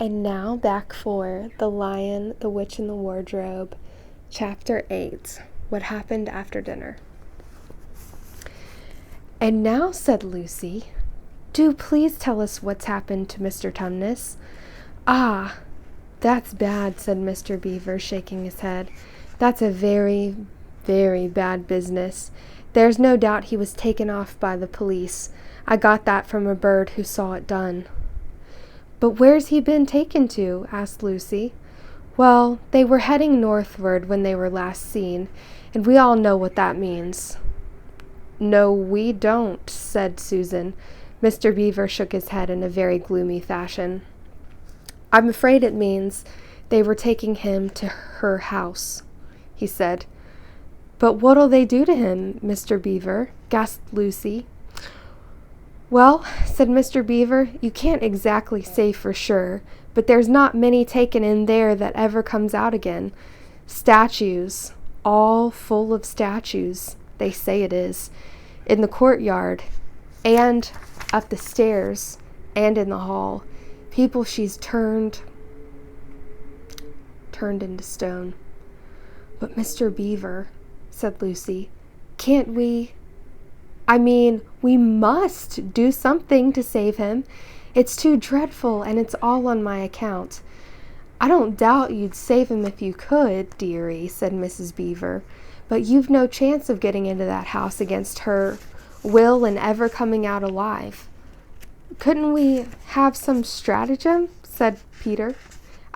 And now back for The Lion, the Witch, and the Wardrobe, Chapter 8, What Happened After Dinner. "And now," said Lucy, "do please tell us what's happened to Mr. Tumnus." "Ah, that's bad," said Mr. Beaver, shaking his head. "That's a very, very bad business. There's no doubt he was taken off by the police. I got that from a bird who saw it done." "But where's he been taken to?" asked Lucy. "Well, they were heading northward when they were last seen, and we all know what that means." "No, we don't," said Susan. Mr. Beaver shook his head in a very gloomy fashion. "I'm afraid it means they were taking him to her house," he said. "But what'll they do to him, Mr. Beaver?" gasped Lucy. "Well," said Mr. Beaver, "you can't exactly say for sure, but there's not many taken in there that ever comes out again. Statues, all full of statues, they say it is, in the courtyard, and up the stairs, and in the hall. People she's turned into stone." "But Mr. Beaver," said Lucy, "can't we... we must do something to save him. It's too dreadful, and it's all on my account." "I don't doubt you'd save him if you could, dearie," said Mrs. Beaver, "but you've no chance of getting into that house against her will and ever coming out alive." "Couldn't we have some stratagem?" said Peter.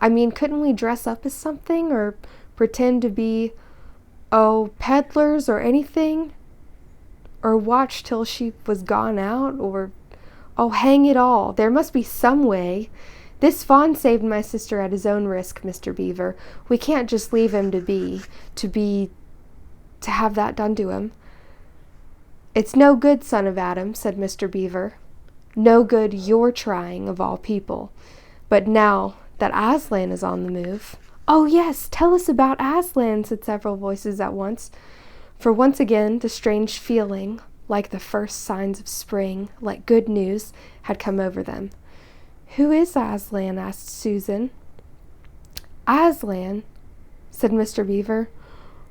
Couldn't we dress up as something, or pretend to be, peddlers or anything? Or watch till she was gone out, or... Oh, hang it all, there must be some way. This fawn saved my sister at his own risk, Mr. Beaver. We can't just leave him to have that done to him." "It's no good, son of Adam," said Mr. Beaver. "No good your trying, of all people. But now that Aslan is on the move..." "Oh, yes, tell us about Aslan," said several voices at once. For once again the strange feeling, like the first signs of spring, like good news, had come over them. "Who is Aslan?" asked Susan. "Aslan?" said Mr. Beaver.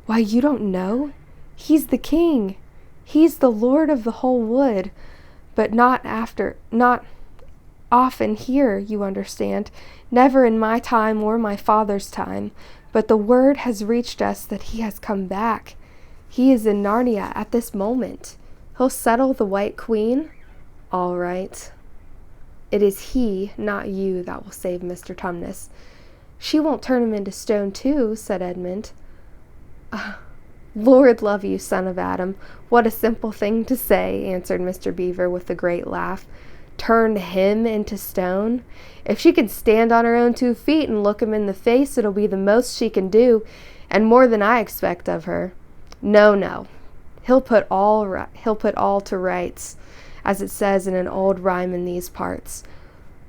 "Why, you don't know? He's the king. He's the lord of the whole wood, but not often here, you understand, never in my time or my father's time, but the word has reached us that he has come back. He is in Narnia at this moment. He'll settle the White Queen? All right. It is he, not you, that will save Mr. Tumnus." "She won't turn him into stone too," said Edmund. "Lord love you, son of Adam, what a simple thing to say," answered Mr. Beaver with a great laugh. "Turn him into stone? If she can stand on her own 2 feet and look him in the face, it'll be the most she can do, and more than I expect of her. No, he'll put all to rights, as it says in an old rhyme in these parts.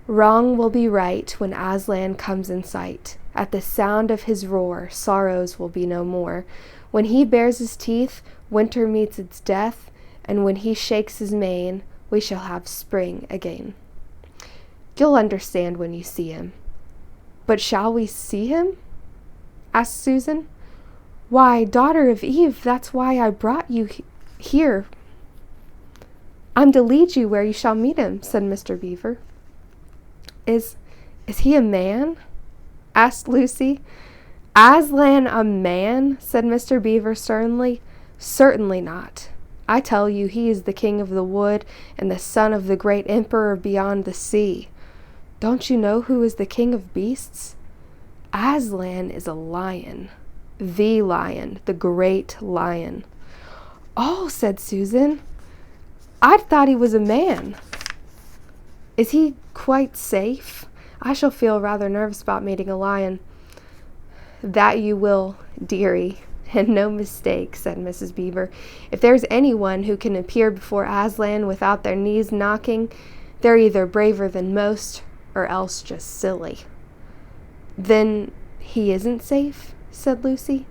Wrong will be right when Aslan comes in sight. At the sound of his roar, sorrows will be no more. When he bares his teeth, winter meets its death, and when he shakes his mane, we shall have spring again. You'll understand when you see him." "But shall we see him?" asked Susan. "Why, daughter of Eve, that's why I brought you here. I'm to lead you where you shall meet him," said Mr. Beaver. Is he a man?" asked Lucy. "Aslan a man?" said Mr. Beaver sternly. "Certainly not. I tell you he is the king of the wood and the son of the great emperor beyond the sea. Don't you know who is the king of beasts? Aslan is a lion. The great lion." "Oh," said Susan, "I thought he was a man. Is he quite safe? I shall feel rather nervous about meeting a lion." "That you will, dearie, and no mistake," said Mrs. Beaver. "If there's anyone who can appear before Aslan without their knees knocking, they're either braver than most, or else just silly." "Then he isn't safe?" said Lucy.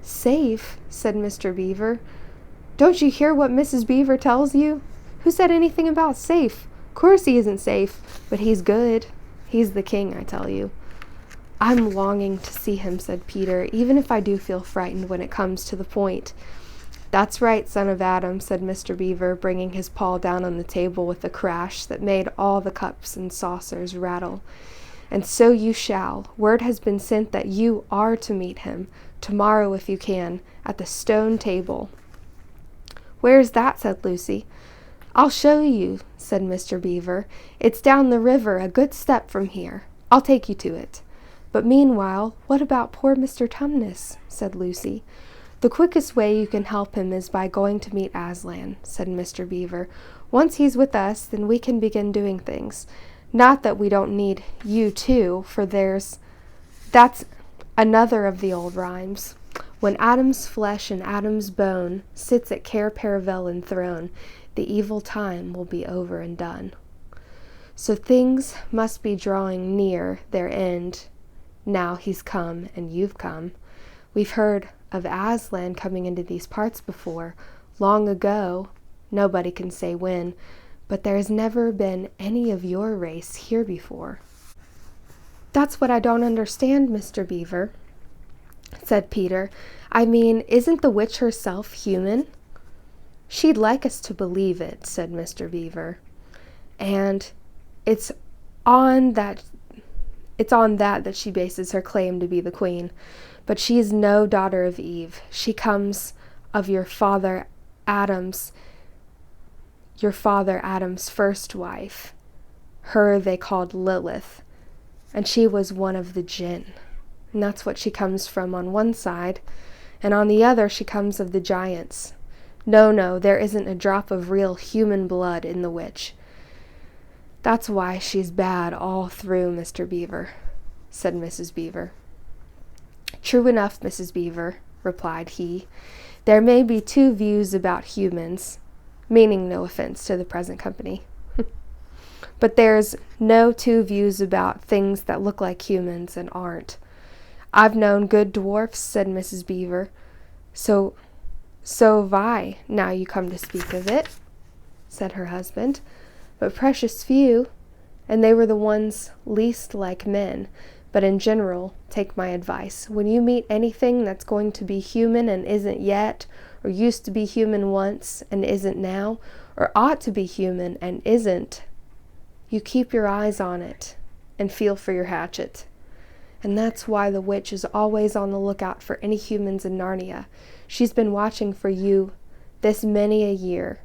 "Safe?" said Mr. Beaver. "Don't you hear what Mrs. Beaver tells you? Who said anything about safe? Course he isn't safe, but he's good. He's the king, I tell you." "I'm longing to see him," said Peter, "even if I do feel frightened when it comes to the point." "That's right, son of Adam," said Mr. Beaver, bringing his paw down on the table with a crash that made all the cups and saucers rattle. "And so you shall. Word has been sent that you are to meet him, tomorrow if you can, at the stone table." "Where's that?" said Lucy. "I'll show you," said Mr. Beaver. "It's down the river, a good step from here. I'll take you to it." "But meanwhile, what about poor Mr. Tumnus?" said Lucy. "The quickest way you can help him is by going to meet Aslan," said Mr. Beaver. "Once he's with us, then we can begin doing things. Not that we don't need you too, for that's another of the old rhymes. When Adam's flesh and Adam's bone sits at Cair Paravel enthroned, the evil time will be over and done. So things must be drawing near their end. Now he's come and you've come. We've heard of Aslan coming into these parts before, long ago, nobody can say when, but there's never been any of your race here before." "That's what I don't understand, Mr. Beaver," said Peter. "I mean, isn't the witch herself human?" "She'd like us to believe it," said Mr. Beaver. "And it's on that she bases her claim to be the queen. But she is no daughter of Eve. She comes of your father Adam's first wife. Her they called Lilith, and she was one of the jinn. And that's what she comes from on one side, and on the other she comes of the giants. No, there isn't a drop of real human blood in the witch. That's why she's bad all through, Mr. Beaver," said Mrs. Beaver. "True enough, Mrs. Beaver," replied he. "There may be two views about humans," meaning no offense to the present company, "but there's no two views about things that look like humans and aren't. I've known good dwarfs," said Mrs. Beaver. So have I, now you come to speak of it," said her husband, "but precious few, and they were the ones least like men. But in general, take my advice. When you meet anything that's going to be human and isn't yet, or used to be human once and isn't now, or ought to be human and isn't, you keep your eyes on it and feel for your hatchet. And that's why the witch is always on the lookout for any humans in Narnia. She's been watching for you this many a year.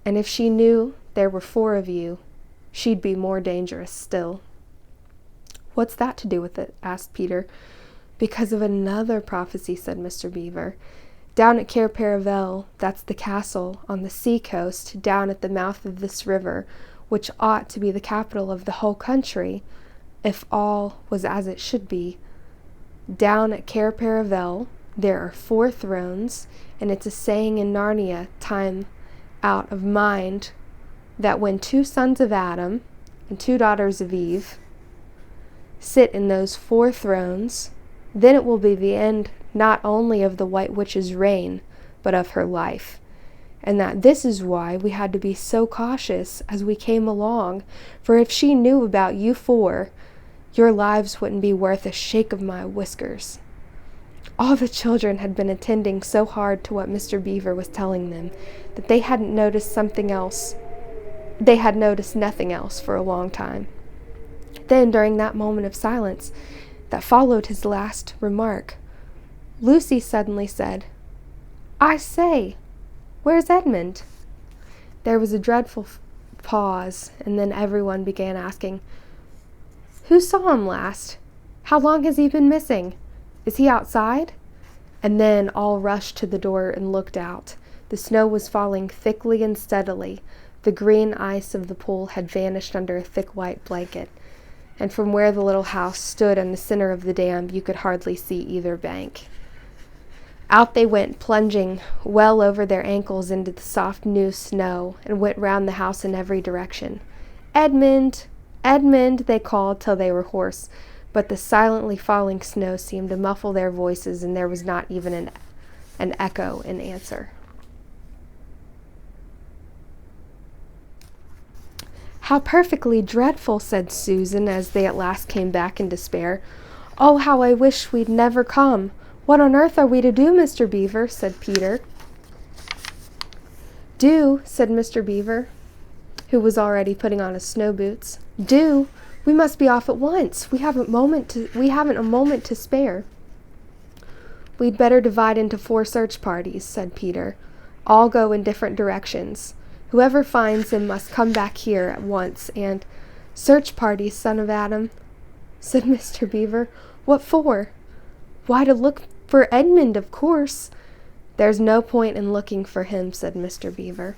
And if she knew there were 4 of you, she'd be more dangerous still." "What's that to do with it?" asked Peter. "Because of another prophecy," said Mr. Beaver. "Down at Cair Paravel, that's the castle on the sea coast down at the mouth of this river, which ought to be the capital of the whole country, if all was as it should be. Down at Cair Paravel there are 4 thrones, and it's a saying in Narnia, time out of mind, that when 2 sons of Adam and 2 daughters of Eve sit in those 4 thrones, then it will be the end not only of the White Witch's reign, but of her life. And that this is why we had to be so cautious as we came along, for if she knew about you 4, your lives wouldn't be worth a shake of my whiskers." All the children had been attending so hard to what Mr. Beaver was telling them that they hadn't noticed something else. They had noticed nothing else for a long time. Then, during that moment of silence that followed his last remark, Lucy suddenly said, "I say, where's Edmund?" There was a dreadful pause, and then everyone began asking, "Who saw him last? How long has he been missing? Is he outside?" And then all rushed to the door and looked out. The snow was falling thickly and steadily. The green ice of the pool had vanished under a thick white blanket, and from where the little house stood in the center of the dam you could hardly see either bank. Out they went, plunging well over their ankles into the soft new snow, and went round the house in every direction. "Edmund! Edmund!" they called till they were hoarse, but the silently falling snow seemed to muffle their voices, and there was not even an echo in answer. How perfectly dreadful, said Susan, as they at last came back in despair. Oh, how I wish we'd never come. What on earth are we to do, Mr. Beaver? Said Peter. Do, said Mr. Beaver, who was already putting on his snow boots. Do? We must be off at once. We haven't a moment to spare. We'd better divide into 4 search parties, said Peter. All go in different directions. Whoever finds him must come back here at once, and— Search parties, son of Adam, said Mr. Beaver. What for? Why, to look for Edmund, of course. There's no point in looking for him, said Mr. Beaver.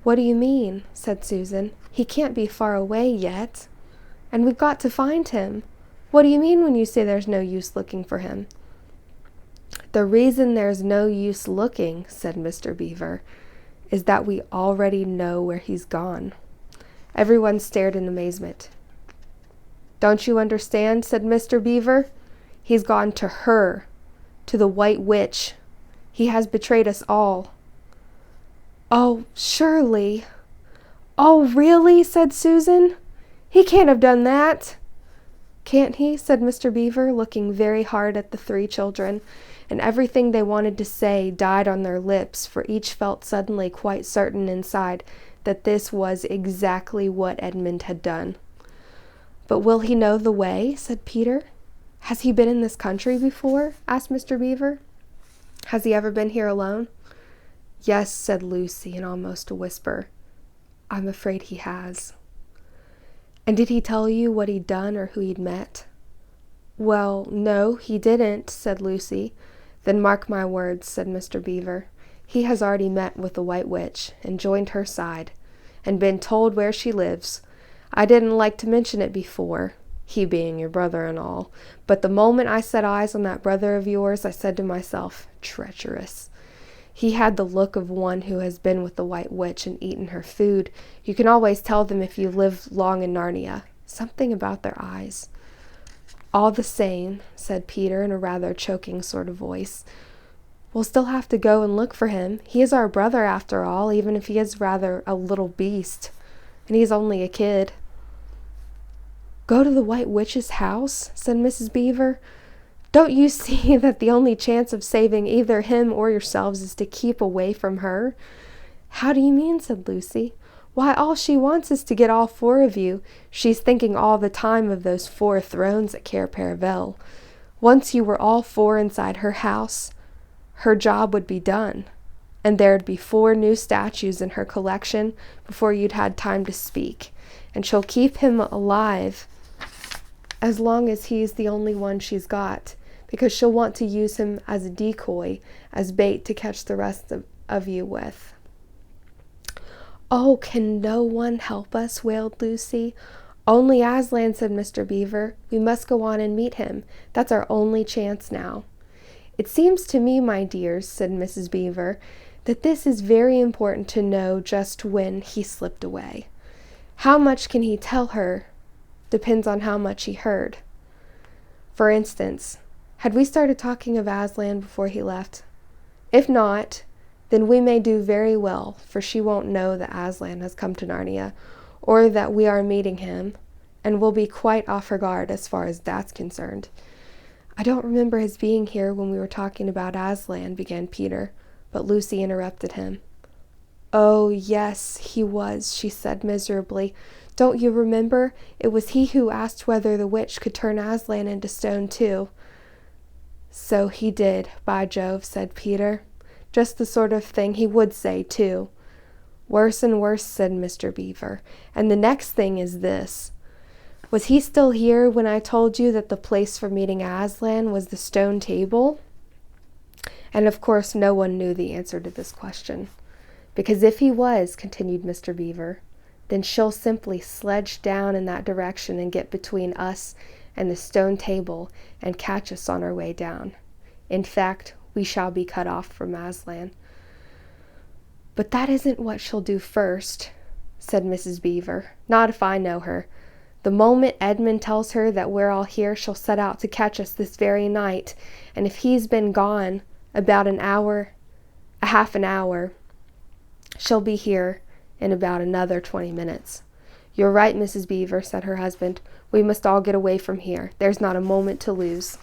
What do you mean? Said Susan. He can't be far away yet. And we've got to find him. What do you mean when you say there's no use looking for him? The reason there's no use looking, said Mr. Beaver, is that we already know where he's gone. Everyone stared in amazement. Don't you understand, said Mr. Beaver. He's gone to her, to the White Witch. He has betrayed us all. Oh, surely. Oh, really, said Susan. He can't have done that. Can't he? Said Mr. Beaver, looking very hard at the 3 children, and everything they wanted to say died on their lips, for each felt suddenly quite certain inside that this was exactly what Edmund had done. But will he know the way? Said Peter. Has he been in this country before? Asked Mr. Beaver. Has he ever been here alone? Yes, said Lucy in almost a whisper. I'm afraid he has. And did he tell you what he'd done or who he'd met? Well, no, he didn't, said Lucy. Then mark my words, said Mr. Beaver. He has already met with the White Witch, and joined her side, and been told where she lives. I didn't like to mention it before, he being your brother and all, but the moment I set eyes on that brother of yours, I said to myself, treacherous. He had the look of one who has been with the White Witch and eaten her food. You can always tell them if you live long in Narnia. Something about their eyes. All the same, said Peter in a rather choking sort of voice, we'll still have to go and look for him. He is our brother after all, even if he is rather a little beast, and he's only a kid. Go to the White Witch's house? Said Mrs. Beaver. Don't you see that the only chance of saving either him or yourselves is to keep away from her? How do you mean? Said Lucy. Why, all she wants is to get all 4 of you. She's thinking all the time of those 4 thrones at Cair Paravel. Once you were all 4 inside her house, her job would be done, and there'd be 4 new statues in her collection before you'd had time to speak, and she'll keep him alive as long as he's the only one she's got, because she'll want to use him as a decoy, as bait to catch the rest of you with. Oh, can no one help us? Wailed Lucy. Only Aslan, said Mr. Beaver. We must go on and meet him. That's our only chance now. It seems to me, my dears, said Mrs. Beaver, that this is very important to know just when he slipped away. How much can he tell her depends on how much he heard. For instance, had we started talking of Aslan before he left? If not, then we may do very well, for she won't know that Aslan has come to Narnia, or that we are meeting him, and will be quite off her guard as far as that's concerned. I don't remember his being here when we were talking about Aslan, began Peter, but Lucy interrupted him. Oh, yes, he was, she said miserably. Don't you remember? It was he who asked whether the witch could turn Aslan into stone too. So he did, by Jove, said Peter. Just the sort of thing he would say, too. Worse and worse, said Mr. Beaver. And the next thing is this. Was he still here when I told you that the place for meeting Aslan was the stone table? And of course no one knew the answer to this question. Because if he was, continued Mr. Beaver, then she'll simply sledge down in that direction and get between us and the stone table and catch us on our way down. In fact, we shall be cut off from Aslan. But that isn't what she'll do first, said Mrs. Beaver. Not if I know her. The moment Edmund tells her that we're all here, she'll set out to catch us this very night, and if he's been gone about half an hour, she'll be here in about another 20 minutes. "You're right, Mrs. Beaver," said her husband. "We must all get away from here. There's not a moment to lose."